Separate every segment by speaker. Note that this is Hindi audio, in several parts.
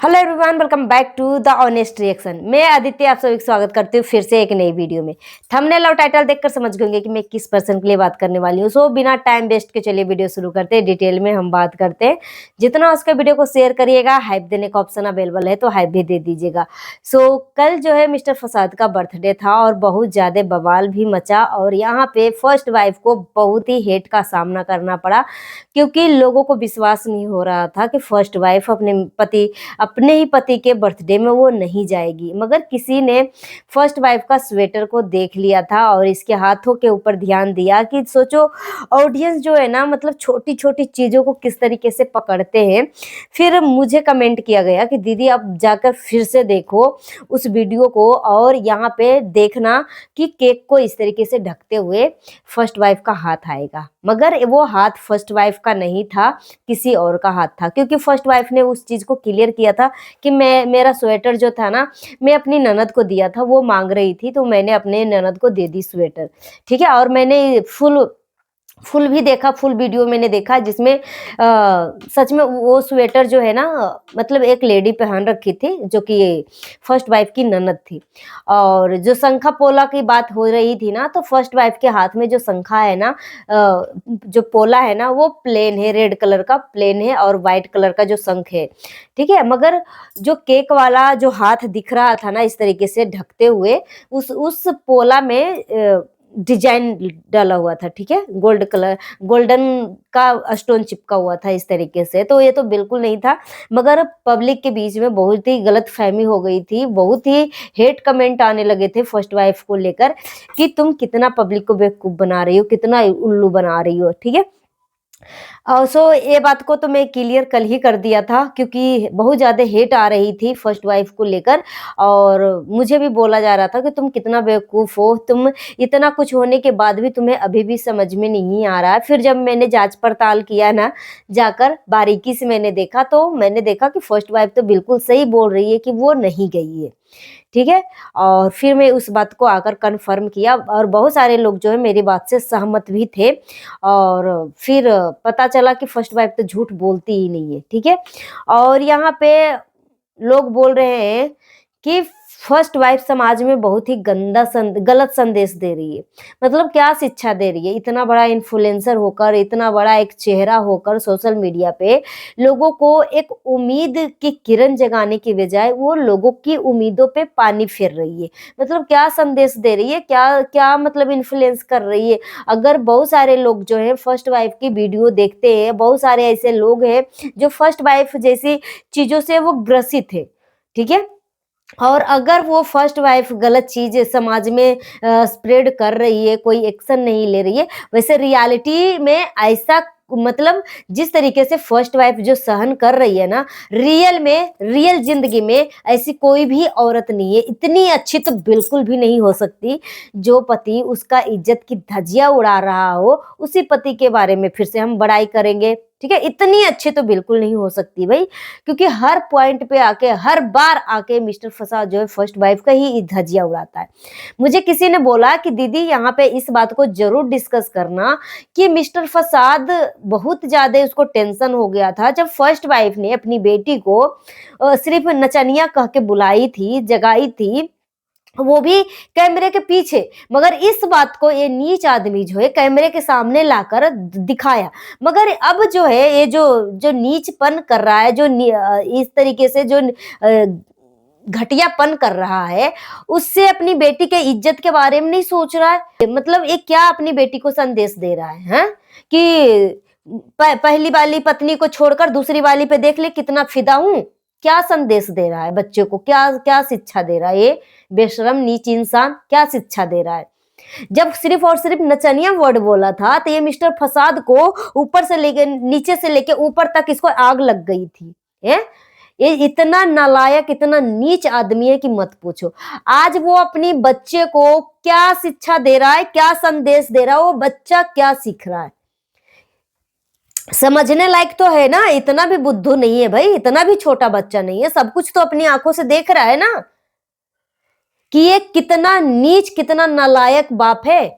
Speaker 1: Hello everyone, welcome back to the honest reaction. मैं आदित्य आप सभी का स्वागत करती हूँ फिर से एक नई वीडियो में। थंबनेल और टाइटल देखकर समझ गए कि मैं किस पर्सन के लिए बात करने वाली हूँ। सो बिना टाइम वेस्ट के चलिए वीडियो शुरू करते हैं। डिटेल में हम बात करते हैं। जितना उसके वीडियो को शेयर करिएगा, हाइप देने का ऑप्शन अवेलेबल है तो हाइप भी दे दीजिएगा। सो कल जो है मिस्टर फसाद का बर्थडे था और बहुत ज्यादा बवाल भी मचा और यहाँ पे फर्स्ट वाइफ को बहुत ही हेट का सामना करना पड़ा, क्योंकि लोगों को विश्वास नहीं हो रहा था कि फर्स्ट वाइफ अपने ही पति के बर्थडे में वो नहीं जाएगी। मगर किसी ने फर्स्ट वाइफ का स्वेटर को देख लिया था और इसके हाथों के ऊपर ध्यान दिया कि सोचो ऑडियंस जो है ना, मतलब छोटी छोटी चीजों को किस तरीके से पकड़ते हैं। फिर मुझे कमेंट किया गया कि दीदी आप जाकर फिर से देखो उस वीडियो को और यहाँ पे देखना कि केक को इस तरीके से ढकते हुए फर्स्ट वाइफ का हाथ आएगा। मगर वो हाथ फर्स्ट वाइफ का नहीं था, किसी और का हाथ था, क्योंकि फर्स्ट वाइफ ने उस चीज को क्लियर किया था कि मेरा स्वेटर जो था ना, मैं अपनी ननद को दिया था। वो मांग रही थी तो मैंने अपने ननद को दे दी स्वेटर। ठीक है। और मैंने फुल फुल भी देखा, फुल वीडियो मैंने देखा जिसमें सच में वो स्वेटर जो है ना, मतलब एक लेडी पहन रखी थी जो कि फर्स्ट वाइफ की ननद थी। और जो शंखा पोला की बात हो रही थी ना, तो फर्स्ट वाइफ के हाथ में जो शंखा है ना, जो पोला है ना, वो प्लेन है, रेड कलर का प्लेन है और वाइट कलर का जो शंख है। ठीक है। मगर जो केक वाला जो हाथ दिख रहा था ना इस तरीके से ढकते हुए, उस पोला में डिजाइन डाला हुआ था। ठीक है। गोल्डन का स्टोन चिपका हुआ था इस तरीके से। तो ये तो बिल्कुल नहीं था। मगर पब्लिक के बीच में बहुत ही गलत फहमी हो गई थी, बहुत ही हेट कमेंट आने लगे थे फर्स्ट वाइफ को लेकर कि तुम कितना पब्लिक को बेवकूफ बना रही हो, कितना उल्लू बना रही हो। ठीक है। सो ये बात को तो मैं क्लियर कल ही कर दिया था, क्योंकि बहुत ज़्यादा हेट आ रही थी फर्स्ट वाइफ को लेकर। और मुझे भी बोला जा रहा था कि तुम कितना बेवकूफ़ हो, तुम इतना कुछ होने के बाद भी तुम्हें अभी भी समझ में नहीं आ रहा है। फिर जब मैंने जांच पड़ताल किया ना, जाकर बारीकी से मैंने देखा, तो मैंने देखा कि फर्स्ट वाइफ तो बिल्कुल सही बोल रही है कि वो नहीं गई है। ठीक है। और फिर मैं उस बात को आकर कन्फर्म किया और बहुत सारे लोग जो है मेरी बात से सहमत भी थे। और फिर पता चला कि फर्स्ट वाइफ तो झूठ बोलती ही नहीं है। ठीक है। और यहाँ पे लोग बोल रहे हैं कि फर्स्ट वाइफ समाज में बहुत ही गलत संदेश दे रही है। मतलब क्या शिक्षा दे रही है? इतना बड़ा इन्फ्लुएंसर होकर, इतना बड़ा एक चेहरा होकर सोशल मीडिया पे लोगों को एक उम्मीद की किरण जगाने की बजाय वो लोगों की उम्मीदों पे पानी फेर रही है। मतलब क्या संदेश दे रही है, क्या क्या मतलब इन्फ्लुएंस कर रही है? अगर बहुत सारे लोग जो है फर्स्ट वाइफ की वीडियो देखते हैं, बहुत सारे ऐसे लोग हैं जो फर्स्ट वाइफ जैसी चीजों से वो ग्रसित है। ठीक है। और अगर वो फर्स्ट वाइफ गलत चीज़ समाज में स्प्रेड कर रही है, कोई एक्शन नहीं ले रही है, वैसे रियलिटी में ऐसा मतलब जिस तरीके से फर्स्ट वाइफ जो सहन कर रही है ना, रियल ज़िंदगी में ऐसी कोई भी औरत नहीं है, इतनी अच्छी तो बिल्कुल भी नहीं हो सकती। जो पति उसका इज़्ज़त की धज्जियाँ उड़ा रहा हो, उसी पति के बारे में फिर से हम बड़ाई करेंगे। ठीक है। इतनी अच्छी तो बिल्कुल नहीं हो सकती भई, क्योंकि हर पॉइंट पे आके, हर बार आके मिस्टर फसाद जो है फर्स्ट वाइफ का ही धज्जियां उड़ाता है। मुझे किसी ने बोला कि दीदी यहाँ पे इस बात को जरूर डिस्कस करना कि मिस्टर फसाद बहुत ज्यादा उसको टेंशन हो गया था जब फर्स्ट वाइफ ने अपनी बेटी को सिर्फ नचनिया कह के बुलाई थी, जगाई थी, वो भी कैमरे के पीछे। मगर इस बात को ये नीच आदमी जो है कैमरे के सामने लाकर दिखाया। मगर अब जो है ये जो जो नीचपन कर रहा है, इस तरीके से जो घटियापन कर रहा है, उससे अपनी बेटी के इज्जत के बारे में नहीं सोच रहा है। मतलब ये क्या अपनी बेटी को संदेश दे रहा है, हैं? कि पहली वाली पत्नी को छोड़कर दूसरी वाली पे देख ले कितना फिदा हूं। क्या संदेश दे रहा है बच्चे को? क्या क्या शिक्षा दे रहा है ये बेशरम नीच इंसान? क्या शिक्षा दे रहा है? जब सिर्फ और सिर्फ नचनिया वर्ड बोला था तो ये मिस्टर फसाद को ऊपर से लेके नीचे से लेके ऊपर तक इसको आग लग गई थी। है? ये इतना नालायक, इतना नीच आदमी है कि मत पूछो। आज वो अपनी बच्चे को क्या शिक्षा दे रहा है, क्या संदेश दे रहा है, वो बच्चा क्या सीख रहा है? समझने लायक तो है ना, इतना भी बुद्धू नहीं है भाई, इतना भी छोटा बच्चा नहीं है, सब कुछ तो अपनी आंखों से देख रहा है ना कि ये कितना नीच, कितना नालायक बाप है।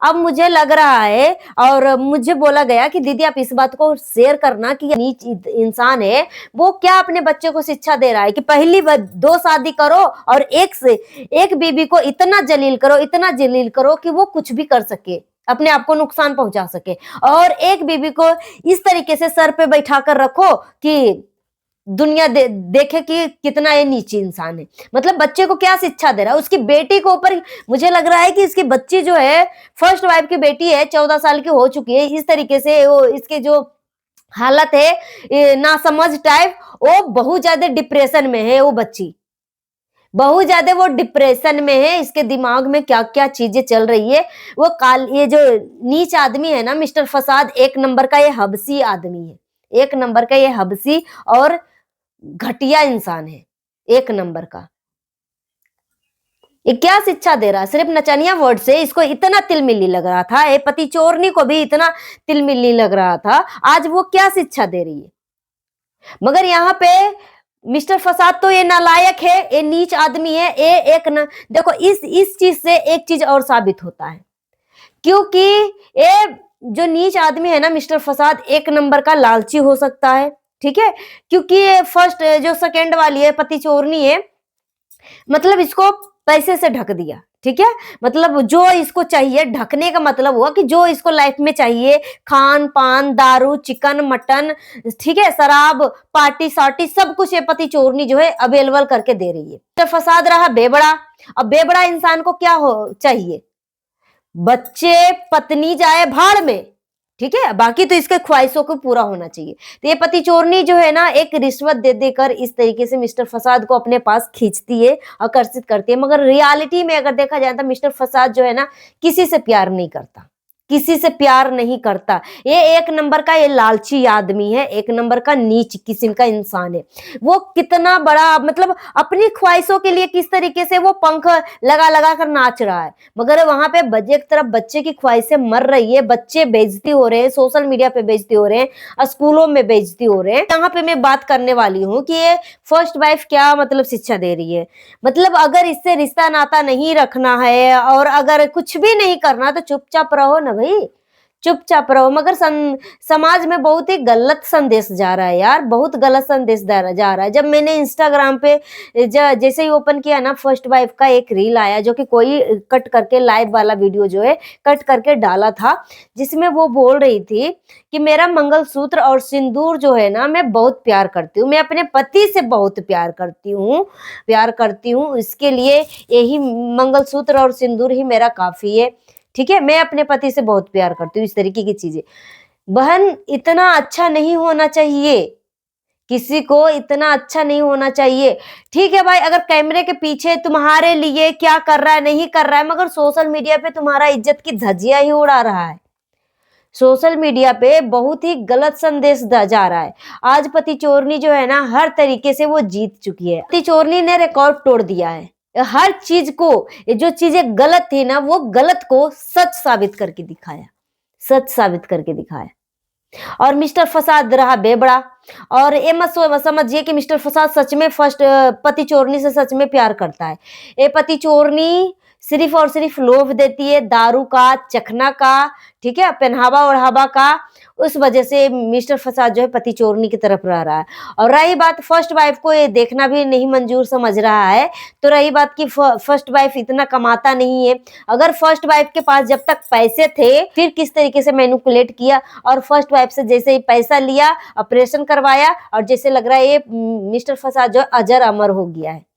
Speaker 1: अब मुझे लग रहा है और मुझे बोला गया कि दीदी आप इस बात को शेयर करना कि नीच इंसान है, वो क्या अपने बच्चे को शिक्षा दे रहा है कि पहली 2 शादी करो और एक से एक बीबी को इतना जलील करो कि वो कुछ भी कर सके, अपने आप को नुकसान पहुंचा सके, और एक बीबी को इस तरीके से सर पे बैठा कर रखो कि दुनिया देखे कि कितना ये नीची इंसान है। मतलब बच्चे को क्या शिक्षा दे रहा है, उसकी बेटी को ऊपर मुझे लग रहा है कि इसकी बच्ची जो है फर्स्ट वाइफ की बेटी है, 14 साल की हो चुकी है, इस तरीके से वो इसके जो हालत है नासमझ टाइप, वो बहुत ज्यादा डिप्रेशन में है, वो बच्ची बहुत ज्यादा वो डिप्रेशन में है, इसके दिमाग में क्या क्या चीजें चल रही है। वो ये जो नीच आदमी है ना मिस्टर फसाद, एक नंबर का ये हबसी आदमी है, एक नंबर का ये हबसी और घटिया इंसान है, एक नंबर का। ये क्या शिक्षा दे रहा है, सिर्फ नचनिया वर्ड से इसको इतना तिलमिली लग रहा था, ये पति चोरनी को भी इतना तिलमिली लग रहा था, आज वो क्या शिक्षा दे रही है। मगर यहाँ पे मिस्टर फसाद तो ये नालायक है, ये नीच आदमी है, ये एक न देखो इस चीज से एक चीज और साबित होता है, क्योंकि ये जो नीच आदमी है ना मिस्टर फसाद, एक नंबर का लालची हो सकता है, ठीक है, क्योंकि ये फर्स्ट जो सेकंड वाली है पति चोरनी है, मतलब इसको पैसे से ढक दिया, ठीक है, मतलब जो इसको चाहिए, ढकने का मतलब हुआ कि जो इसको लाइफ में चाहिए, खान पान, दारू, चिकन, मटन, ठीक है, शराब, पार्टी सार्टी, सब कुछ ये पति चोरनी जो है अवेलेबल करके दे रही है। तो फसाद रहा बेबड़ा। अब बेबड़ा इंसान को क्या हो चाहिए, बच्चे, पत्नी जाए भाड़ में, ठीक है, बाकी तो इसके ख्वाहिशों को पूरा होना चाहिए। तो ये पति चोरनी जो है ना, एक रिश्वत दे देकर इस तरीके से मिस्टर फसाद को अपने पास खींचती है, आकर्षित करती है, मगर रियलिटी में अगर देखा जाए तो मिस्टर फसाद जो है ना किसी से प्यार नहीं करता, किसी से प्यार नहीं करता। ये एक नंबर का ये लालची आदमी है, एक नंबर का नीच किस्म का इंसान है। वो कितना बड़ा मतलब अपनी ख्वाहिशों के लिए किस तरीके से वो पंख लगा लगा कर नाच रहा है, मगर वहां पे एक तरफ बच्चे की ख्वाहिशें मर रही है, बच्चे बेइज्जती हो रहे हैं, सोशल मीडिया पे बेइज्जती हो रहे हैं, स्कूलों में बेइज्जती हो रहे हैं। यहाँ पे मैं बात करने वाली हूँ कि ये फर्स्ट वाइफ क्या मतलब शिक्षा दे रही है। मतलब अगर इससे रिश्ता नाता नहीं रखना है और अगर कुछ भी नहीं करना तो चुपचाप रहो ना भाई, चुपचाप रहो। मगर समाज में बहुत ही गलत संदेश जा रहा है यार, बहुत गलत संदेश जा रहा है। जब मैंने इंस्टाग्राम पे जैसे ही ओपन किया ना, फर्स्ट वाइफ का एक रील आया जो कि कोई कट करके लाइव वाला वीडियो जो है कट करके डाला था, जिसमें वो बोल रही थी कि मेरा मंगलसूत्र और सिंदूर जो है ना मैं बहुत प्यार करती हूँ, मैं अपने पति से बहुत प्यार करती हूँ, इसके लिए यही मंगलसूत्र और सिंदूर ही मेरा काफी है, ठीक है, मैं अपने पति से बहुत प्यार करती हूँ, इस तरीके की चीजें। बहन इतना अच्छा नहीं होना चाहिए, किसी को इतना अच्छा नहीं होना चाहिए। ठीक है भाई, अगर कैमरे के पीछे तुम्हारे लिए क्या कर रहा है नहीं कर रहा है, मगर सोशल मीडिया पे तुम्हारा इज्जत की धज्जियां ही उड़ा रहा है। सोशल मीडिया पे बहुत ही गलत संदेश जा रहा है। आज पति चोरनी जो है ना हर तरीके से वो जीत चुकी है, पति चोरनी ने रिकॉर्ड तोड़ दिया है। हर चीज को, जो चीजें गलत थी ना वो गलत को सच साबित करके दिखाया, सच साबित करके दिखाया। और मिस्टर फसाद रहा बेबड़ा। और ये मत समझिए कि मिस्टर फसाद सच में फर्स्ट पति चोरनी से सच में प्यार करता है। ये पति चोरनी सिर्फ और सिर्फ लोभ देती है, दारू का, चखना का, ठीक है, पहनावा ओढ़ावा का, उस वजह से मिस्टर फसाद जो है पति चोरनी की तरफ रह रहा है। और रही बात फर्स्ट वाइफ को ये देखना भी नहीं मंजूर समझ रहा है, तो रही बात कि फर्स्ट वाइफ इतना कमाता नहीं है। अगर फर्स्ट वाइफ के पास जब तक पैसे थे फिर किस तरीके से मैनिपुलेट किया, और फर्स्ट वाइफ से जैसे ही पैसा लिया, ऑपरेशन करवाया, और जैसे लग रहा है ये मिस्टर फसाद जो अजर अमर हो गया है,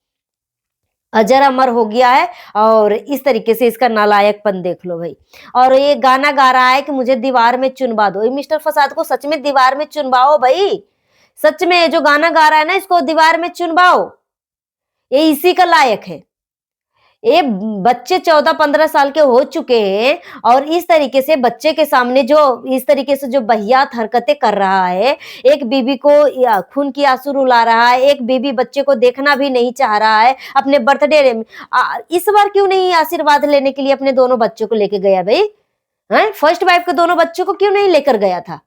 Speaker 1: अजर अमर हो गया है। और इस तरीके से इसका नालायकपन देख लो भाई। और ये गाना गा रहा है कि मुझे दीवार में चुनवा दो। ये मिस्टर फसाद को सच में दीवार में चुनवाओ भाई, सच में जो गाना गा रहा है ना इसको दीवार में चुनवाओ, ये इसी का लायक है। ये बच्चे 14-15 साल के हो चुके हैं और इस तरीके से बच्चे के सामने जो इस तरीके से जो वाहियात हरकतें कर रहा है, एक बीबी को खून की आंसू रुला रहा है, एक बीबी बच्चे को देखना भी नहीं चाह रहा है। अपने बर्थडे में इस बार क्यों नहीं आशीर्वाद लेने के लिए अपने दोनों बच्चों को लेके गया भाई? हैं, फर्स्ट वाइफ के दोनों बच्चों को क्यों नहीं लेकर गया था?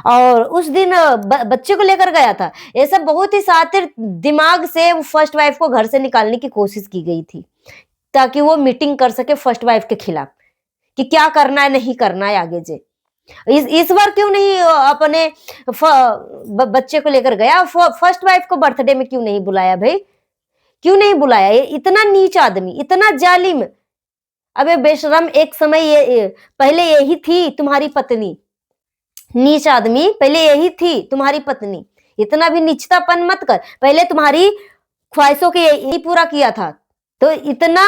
Speaker 1: और उस दिन बच्चे को लेकर गया था। ये सब बहुत ही शातिर दिमाग से फर्स्ट वाइफ को घर से निकालने की कोशिश की गई थी, ताकि वो मीटिंग कर सके फर्स्ट वाइफ के खिलाफ, कि क्या करना है नहीं करना है आगे जे। इस बार क्यों नहीं अपने बच्चे को लेकर गया, फर्स्ट वाइफ को बर्थडे में क्यों नहीं बुलाया भाई, क्यों नहीं बुलाया? ये इतना नीच आदमी, इतना जालिम। अबे बेशरम, एक समय ये पहले यही थी तुम्हारी पत्नी, नीच आदमी, पहले यही थी तुम्हारी पत्नी। इतना भी नीचतापन मत कर, पहले तुम्हारी ख्वाहिशों के यही पूरा किया था, तो इतना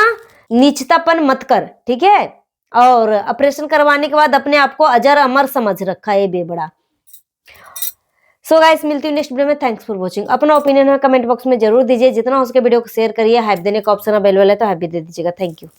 Speaker 1: नीचतापन मत कर, ठीक है। और ऑपरेशन करवाने के बाद अपने आप को अजर अमर समझ रखा है बेबड़ा। सो गाइस, मिलती हूँ नेक्स्ट वीडियो में। Thanks for watching. अपना ओपिनियन है कमेंट बॉक्स में जरूर दीजिए, जितना हो सके वीडियो को शेयर करिए। हाइप देने का ऑप्शन अवेलेबल है तो हाइप भी दे दीजिएगा। Thank you.